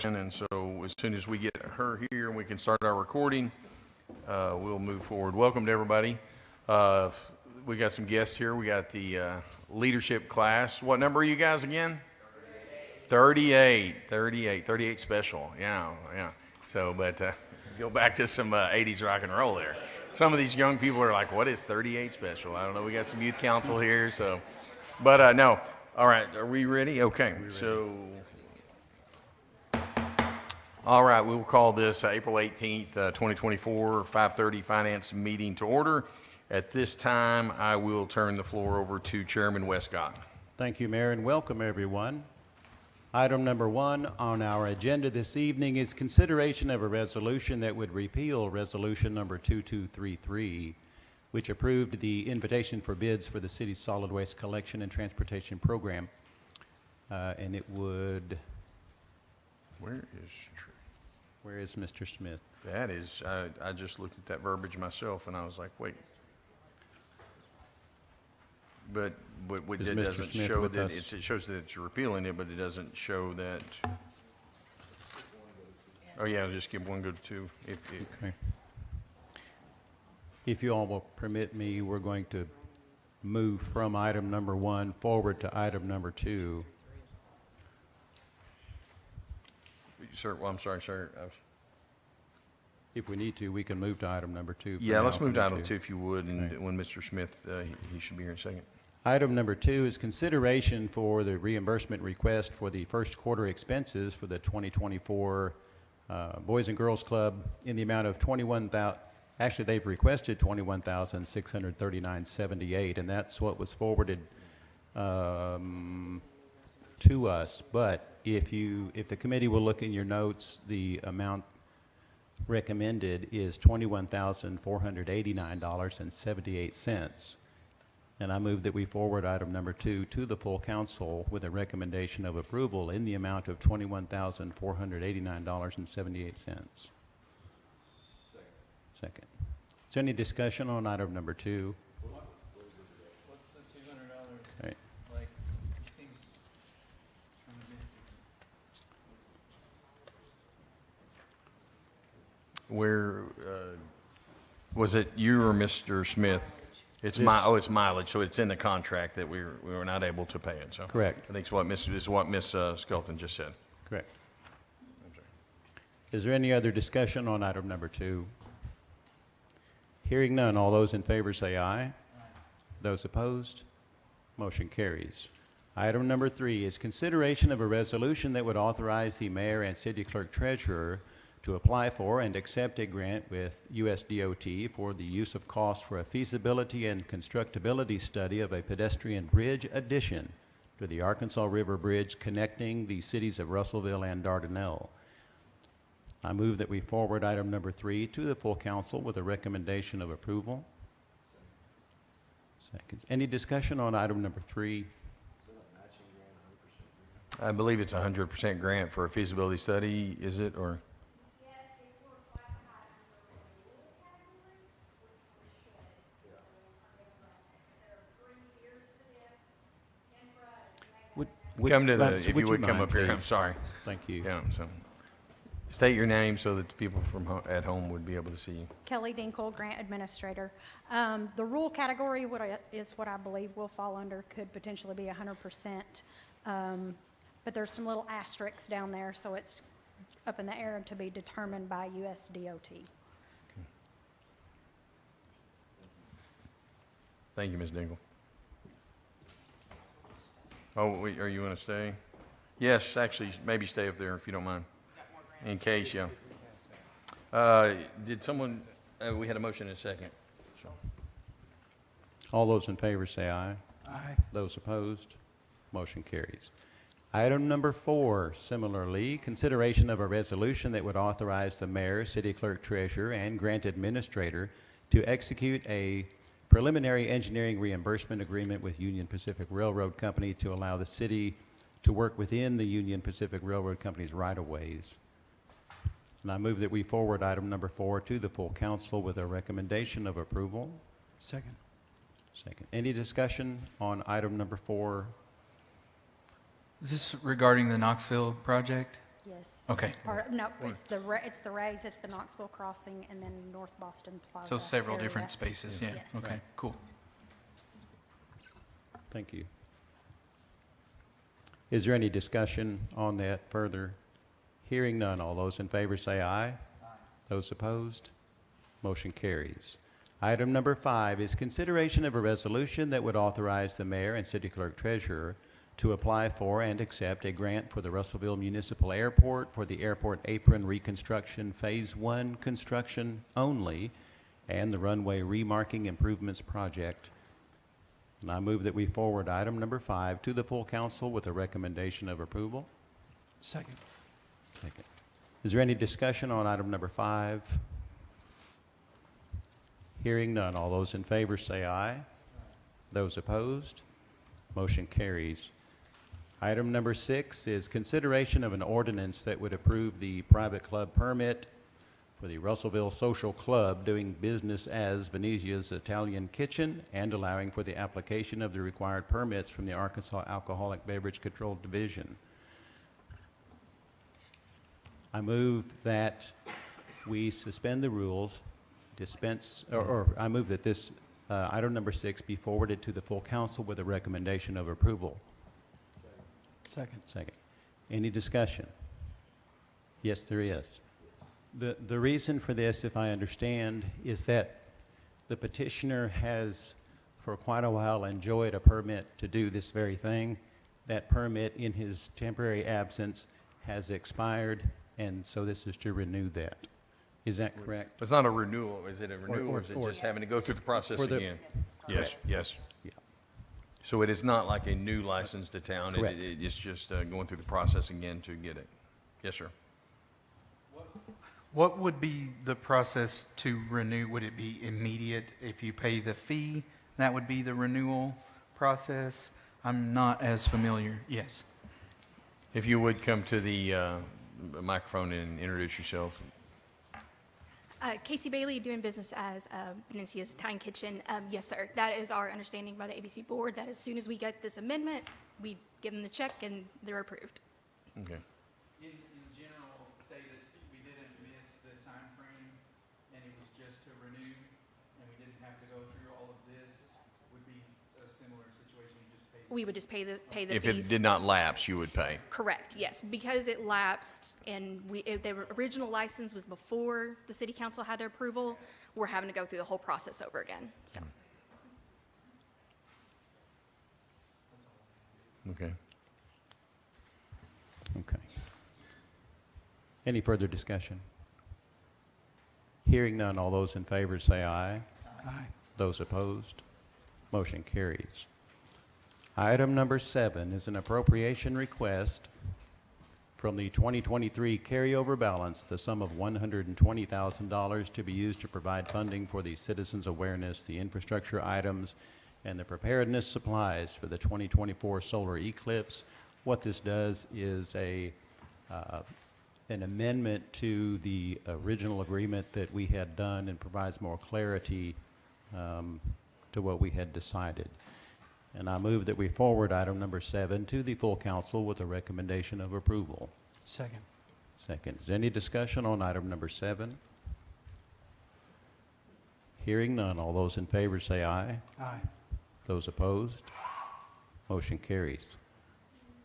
And so as soon as we get her here and we can start our recording, we'll move forward. Welcome to everybody. We got some guests here. We got the leadership class. What number are you guys again? 38 special. Yeah. So, but go back to some 80s rock and roll there. Some of these young people are like, what is 38 special? I don't know. We got some youth council here. So, but no. All right. Are we ready? Okay. So, all right. We will call this April 18th, 2024, 5:30 finance meeting to order. At this time, I will turn the floor over to Chairman Westcott. Thank you, Mayor, and welcome everyone. Item number 1 on our agenda this evening is consideration of a resolution that would repeal resolution number 2233, which approved the invitation for bids for the city's solid waste collection and transportation program. And it would... Where is Mr. Smith? That is, I just looked at that verbiage myself and I was like, wait. But it doesn't show that it shows that it's repealing it, but it doesn't show that. Oh yeah, just give one go to two. Okay. If you all will permit me, we're going to move from item number 1 forward to item number 2. Sir, well, I'm sorry, sir. If we need to, we can move to item number 2. Yeah, let's move to item 2 if you would, and right. When Mr. Smith, he should be here in a second. Item number 2 is consideration for the reimbursement request for the first quarter expenses for the 2024 Boys and Girls Club in the amount of $21,000. Actually, they've requested $21,639.78, and that's what was forwarded to us. But if the committee will look in your notes, the amount recommended is $21,489.78. And I move that we forward item number 2 to the full council with a recommendation of approval in the amount of $21,489.78. Second. Is there any discussion on item number 2? What's the $200? Right. Like, it seems kind of Where was it you or Mr. Smith? It's it's mileage, so it's in the contract that we were not able to pay it. So correct. I think this is what Miss Skelton just said. Correct. Is there any other discussion on item number 2? Hearing none, all those in favor say aye. Aye. Those opposed, motion carries. Item number 3 is consideration of a resolution that would authorize the mayor and city clerk treasurer to apply for and accept a grant with USDOT for the use of costs for a feasibility and constructability study of a pedestrian bridge addition to the Arkansas River Bridge connecting the cities of Russellville and Dardanelle. I move that we forward item number 3 to the full council with a recommendation of approval. Seconds. Any discussion on item number 3? I believe it's 100% grant for a feasibility study, is it, or? Come to the, if you would come up here, I'm sorry. Thank you. Yeah, so state your name so that the people from at home would be able to see you. Kelly Dinkle, Grant Administrator. The rural category is what I believe will fall under, could potentially be 100%. But there's some little asterisks down there, so it's up in the air to be determined by USDOT. Okay. Thank you, Ms. Dingle. Oh, are you going to stay? Yes, actually, maybe stay up there if you don't mind. In case, yeah. Did someone, we had a motion in a second. So. All those in favor say aye. Aye. Those opposed, motion carries. Item number 4, similarly, consideration of a resolution that would authorize the mayor, city clerk, treasurer, and grant administrator to execute a preliminary engineering reimbursement agreement with Union Pacific Railroad Company to allow the city to work within the Union Pacific Railroad Company's right-of-ways. And I move that we forward item number 4 to the full council with a recommendation of approval. Second. Any discussion on item number 4? Is this regarding the Knoxville project? Yes. Okay. No, it's the Rays, it's the Knoxville Crossing, and then North Boston Plaza. So several area. different spaces, yeah. Yes. Okay, cool. Thank you. Is there any discussion on that further? Hearing none, all those in favor say aye. Those opposed? Motion carries. Item number 5 is consideration of a resolution that would authorize the mayor and city clerk treasurer to apply for and accept a grant for the Russellville Municipal Airport for the airport apron reconstruction Phase 1 construction only and the runway remarking improvements project. And I move that we forward item number 5 to the full council with a recommendation of approval. Second. Second. Is there any discussion on item number 5? Hearing none. All those in favor say aye. Those opposed? Motion carries. Item number 6 is consideration of an ordinance that would approve the private club permit for the Russellville Social Club doing business as Venezia's Italian Kitchen and allowing for the application of the required permits from the Arkansas Alcoholic Beverage Control Division. I move that we suspend the rules, I move that this item number 6 be forwarded to the full council with a recommendation of approval. Second. Second. Any discussion? Yes, there is. The reason for this, if I understand, is that the petitioner has for quite a while enjoyed a permit to do this very thing. That permit in his temporary absence has expired, and so this is to renew that. Is that correct? It's not a renewal. Is it a renewal or is it or- just having to go through the process For the- again? Yes, yes. Yeah. So it is not like a new license to town. Correct. It's just going through the process again to get it. Yes, sir. What would be the process to renew? Would it be immediate if you pay the fee? That would be the renewal process? I'm not as familiar. Yes. If you would come to the microphone and introduce yourself. Casey Bailey, doing business as Venezia's Italian Kitchen. Yes, sir. That is our understanding by the ABC board, that as soon as we get this amendment, we give them the check and they're approved. Okay. In general, say that we didn't miss the time frame and it was just to renew and we didn't have to go through all of this, would be a similar situation, you just pay. We would just pay the If it fees. did not lapse, you would pay. Correct, yes. Because it lapsed and the original license was before the city council had their approval, we're having to go through the whole process over again, so. Okay. Okay. Any further discussion? Hearing none, all those in favor say aye. Aye. Those opposed? Motion carries. Item number 7 is an appropriation request from the 2023 carryover balance, the sum of $120,000 to be used to provide funding for the citizens' awareness, the infrastructure items, and the preparedness supplies for the 2024 solar eclipse. What this does is an amendment to the original agreement that we had done and provides more clarity to what we had decided. And I move that we forward item number 7 to the full council with a recommendation of approval. Second. Second. Is there any discussion on item number 7? Hearing none. All those in favor say aye. Aye. Those opposed? Motion carries.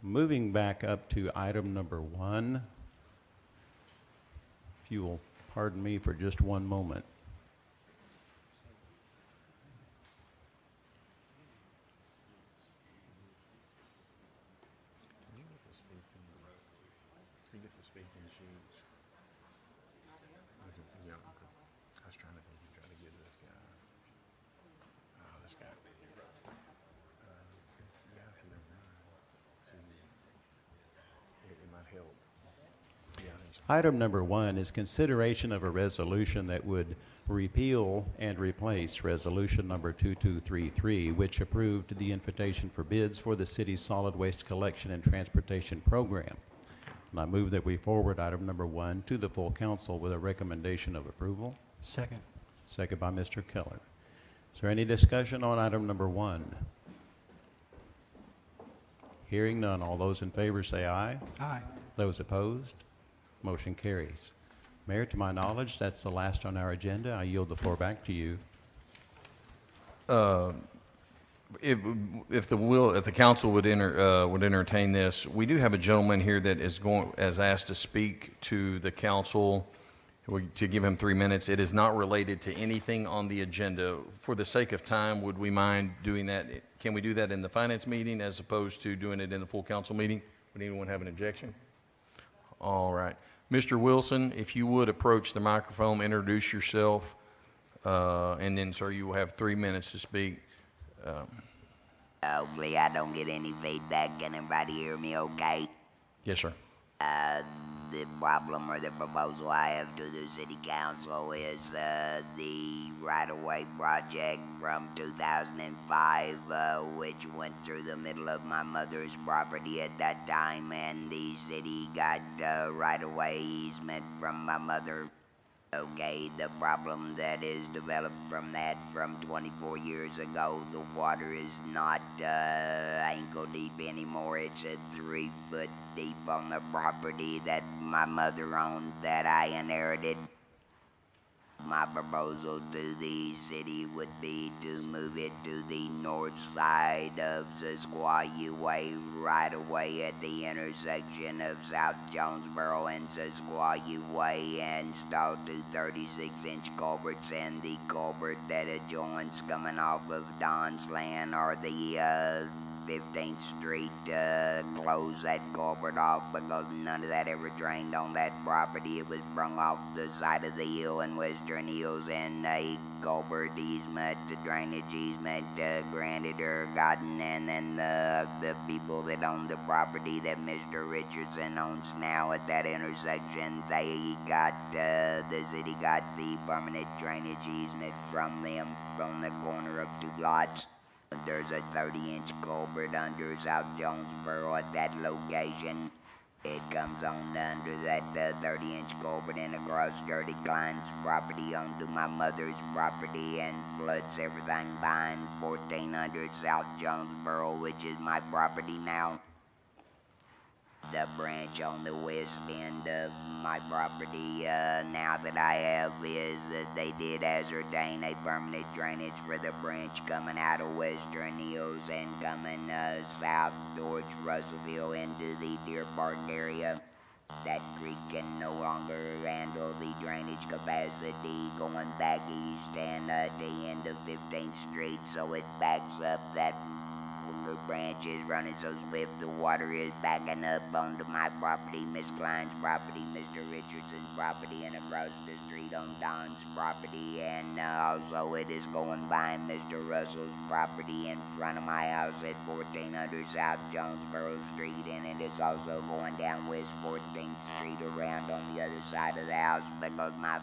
Moving back up to item number 1. If you will pardon me for just one moment. I was trying to think, try to get this guy. Oh, this guy. Yeah, if you don't mind. See, it might help. Yeah, I think so. Item number 1 is consideration of a resolution that would repeal and replace Resolution number 2233, which approved the invitation for bids for the city's solid waste collection and transportation program. And I move that we forward item number 1 to the full council with a recommendation of approval. Second. Second by Mr. Keller. Is there any discussion on item number 1? Hearing none, all those in favor say aye. Aye. Those opposed? Motion carries. Mayor, to my knowledge, that's the last on our agenda. I yield the floor back to you. If the council would entertain this, we do have a gentleman here that has asked to speak to the council, to give him 3 minutes. It is not related to anything on the agenda. For the sake of time, would we mind doing that? Can we do that in the finance meeting as opposed to doing it in the full council meeting? Would anyone have an objection? All right. Mr. Wilson, if you would approach the microphone, introduce yourself, and then, sir, you will have 3 minutes to speak. Hopefully I don't get any feedback. Can everybody hear me okay? Yes, sir. The problem or the proposal I have to the city council is the right-of-way project from 2005, which went through the middle of my mother's property at that time, and the city got right-of-way easement from my mother. Okay, the problem that is developed from that from 24 years ago, the water is not ankle deep anymore. It's 3 foot deep on the property that my mother owned that I inherited. My proposal to the city would be to move it to the north side of Zesquayu Way, right away at the intersection of South Jonesboro and Zesquayu Way, and install 2 36-inch culverts, and the culvert that adjoins coming off of Don's land or the 15th Street, close that culvert off because none of that ever drained on that property. It was brung off the side of the hill in Western Hills, and a culvert easement, the drainage easement, granted or gotten, and then the people that own the property that Mr. Richardson owns now at that intersection, they got, the city got the permanent drainage easement from them from the corner of 2 lots. There's a 30-inch culvert under South Jonesboro at that location. It comes on under that 30-inch culvert and across Gertie Klein's property onto my mother's property and floods everything behind 1400 South Jonesboro, which is my property now. The branch on the west end of my property now that I have is that they did ascertain a permanent drainage for the branch coming out of Western Hills and coming south towards Russellville into the Deer Park area. That creek can no longer handle the drainage capacity going back east and at the end of 15th Street, so it backs up that branch is running so swift the water is backing up onto my property, Miss Klein's property, Mr. Richardson's property, and across the street on Don's property, and also it is going by Mr. Russell's property in front of my house at 1400 South Jonesboro Street, and it is also going down West 14th Street around on the other side of the house because my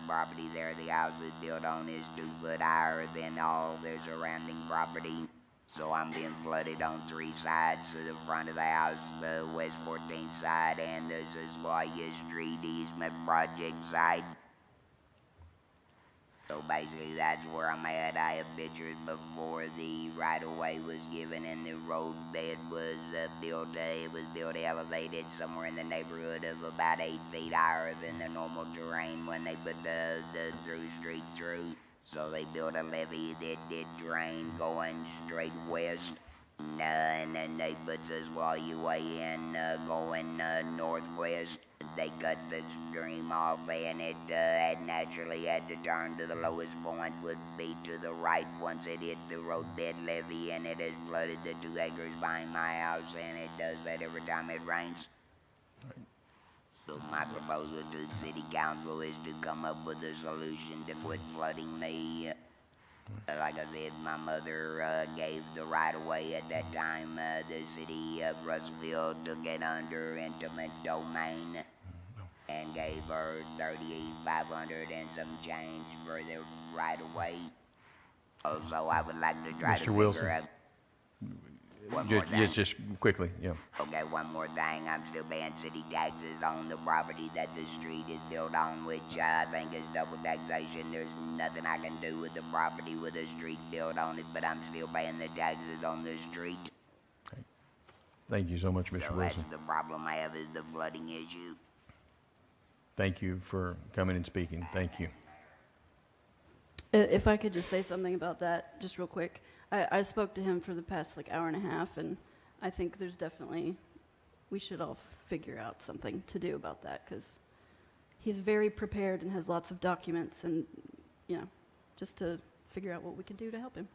property there the house is built on is 2 foot higher than all the surrounding property. So I'm being flooded on 3 sides of the front of the house, the West 14th side and the Zesquayu Street easement project side. So basically that's where I'm at. I have pictures before the right-of-way was given and the road bed was built. It was built elevated somewhere in the neighborhood of about 8 feet higher than the normal terrain when they put the through street through. So they built a levee that did drain going straight west, and then they put Zesquayu Way in going northwest. They cut the stream off, and it naturally had to turn to the lowest point would be to the right once it hit the roadbed levee, and it has flooded the 2 acres behind my house, and it does that every time it rains. So my proposal to the city council is to come up with a solution to quit flooding me. Like I said, my mother gave the right-of-way at that time. The city of Russellville took it under intimate domain and gave her $3,500 and some change for the right-of-way. Also, I would like to try Mr. to Wilson. figure out one more thing. Yes, just quickly, yeah. Okay, one more thing. I'm still paying city taxes on the property that the street is built on, which I think is double taxation. There's nothing I can do with the property with a street built on it, but I'm still paying the taxes on the street. Thank you so much, Mr. So Wilson. that's the problem I have is the flooding issue. thank you for coming and speaking. Thank you. If I could just say something about that, just real quick. I spoke to him for the past hour and a half, and I think there's definitely, we should all figure out something to do about that, because he's very prepared and has lots of documents, and, just to figure out what we can do to help him.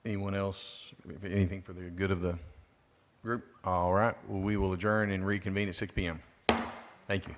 Anyone else, anything for the good of the group? All right, well, we will adjourn and reconvene at 6 p.m. Thank you.